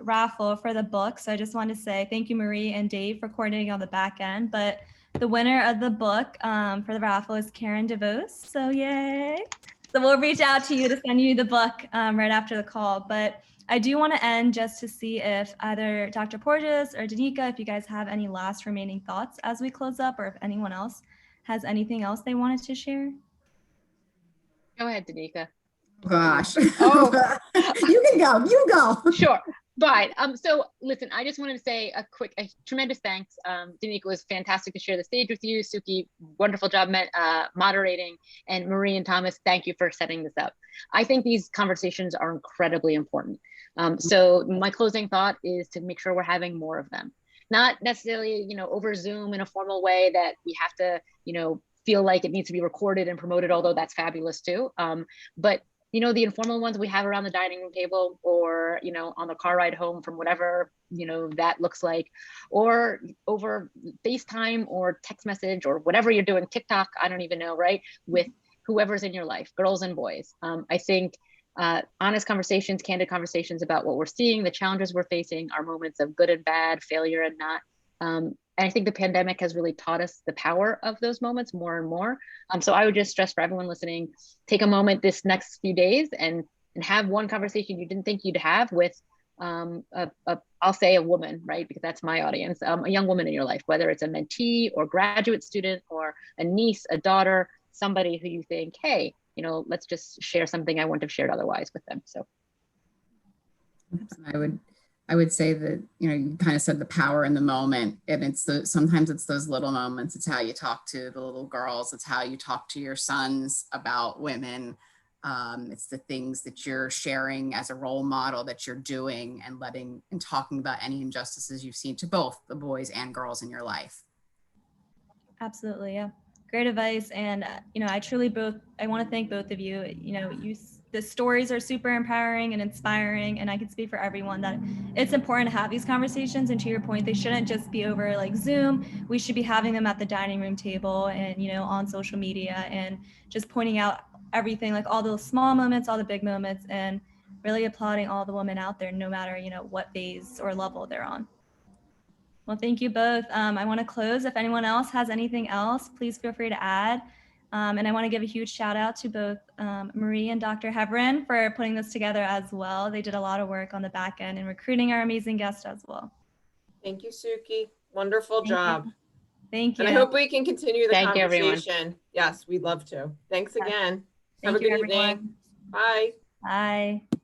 raffle for the book. So I just wanted to say thank you, Marie and Dave, for coordinating on the back end. But the winner of the book for the raffle is Karen DeVos. So yay. So we'll reach out to you to send you the book right after the call. But I do want to end just to see if either Dr. Porges or Danica, if you guys have any last remaining thoughts as we close up, or if anyone else has anything else they wanted to share. Go ahead, Danica. Gosh. Oh, you go. Sure. But so listen, I just wanted to say a tremendous thanks. Danica, was fantastic to share the stage with you. Suki, wonderful job moderating, and Marie and Thomas, thank you for setting this up. I think these conversations are incredibly important. So my closing thought is to make sure we're having more of them, not necessarily, over Zoom in a formal way that we have to, feel like it needs to be recorded and promoted, although that's fabulous too. But the informal ones we have around the dining room table, or, on the car ride home from whatever, that looks like, or over FaceTime or text message or whatever you're doing, TikTok, I don't even know, right? With whoever's in your life, girls and boys. I think honest conversations, candid conversations about what we're seeing, the challenges we're facing, our moments of good and bad, failure and not. And I think the pandemic has really taught us the power of those moments more and more. So I would just stress for everyone listening, take a moment this next few days and have one conversation you didn't think you'd have with, I'll say a woman, right? Because that's my audience, a young woman in your life, whether it's a mentee or graduate student or a niece, a daughter, somebody who you think, hey, let's just share something I wouldn't have shared otherwise with them. So I would say that, you kind of said the power in the moment, and sometimes it's those little moments. It's how you talk to the little girls. It's how you talk to your sons about women. It's the things that you're sharing as a role model that you're doing and talking about any injustices you've seen to both the boys and girls in your life. Absolutely. Yeah. Great advice. And, I want to thank both of you. The stories are super empowering and inspiring. And I can speak for everyone that it's important to have these conversations. And to your point, they shouldn't just be over like Zoom. We should be having them at the dining room table and, on social media, and just pointing out everything, like all those small moments, all the big moments, and really applauding all the women out there, no matter, what phase or level they're on. Well, thank you both. I want to close. If anyone else has anything else, please feel free to add. And I want to give a huge shout out to both Marie and Dr. Hebron for putting this together as well. They did a lot of work on the back end and recruiting our amazing guests as well. Thank you, Suki. Wonderful job. Thank you. And I hope we can continue the Thank you, everyone. conversation. Yes, we'd love to. Thanks again. Have a Thank you, good evening. everyone. Bye. Bye.